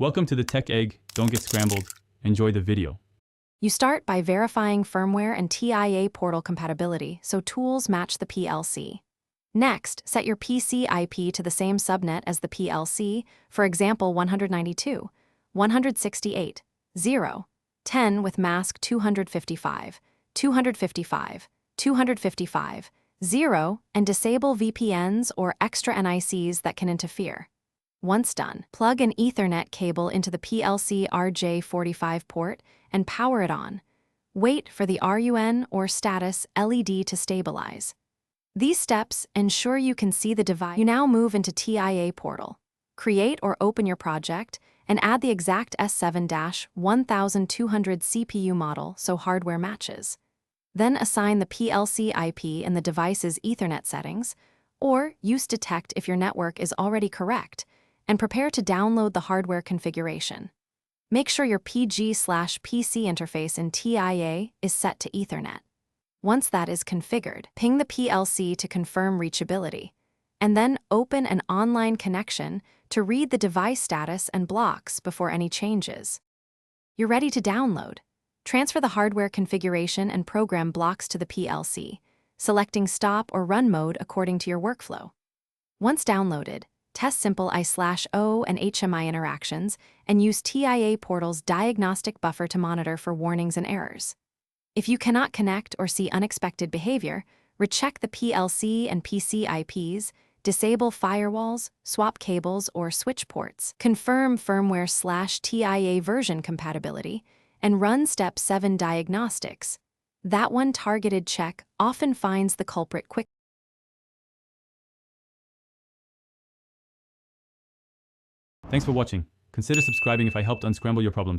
Welcome to the Tech Egg. Don't get scrambled. Enjoy the video. You start by verifying firmware and TIA portal compatibility so tools match the PLC. Next, set your PC IP to the same subnet as the PLC, for example 192, 168, 0, 10 with mask 255, 255, 255, 0, and disable VPNs or extra NICs that can interfere. Once done, plug an Ethernet cable into the PLC RJ45 port and power it on. Wait for the RUN or status LED to stabilize. These steps ensure you can see the device. You now move into TIA portal. Create or open your project and add the exact S7-1200 CPU model so hardware matches. Then assign the PLC IP in the device's Ethernet settings, or use detect if your network is already correct, and prepare to download the hardware configuration. Make sure your PG/PC interface in TIA is set to Ethernet. Once that is configured, ping the PLC to confirm reachability, and then open an online connection to read the device status and blocks before any changes. You're ready to download. Transfer the hardware configuration and program blocks to the PLC, selecting stop or run mode according to your workflow. Once downloaded, test simple I/O and HMI interactions and use TIA Portal's diagnostic buffer to monitor for warnings and errors. If you cannot connect or see unexpected behavior, recheck the PLC and PC IPs, disable firewalls, swap cables or switch ports, confirm firmware/TIA version compatibility, and run Step 7 diagnostics. That one targeted check often finds the culprit quickly. Thanks for watching. Consider subscribing if I helped unscramble your problems.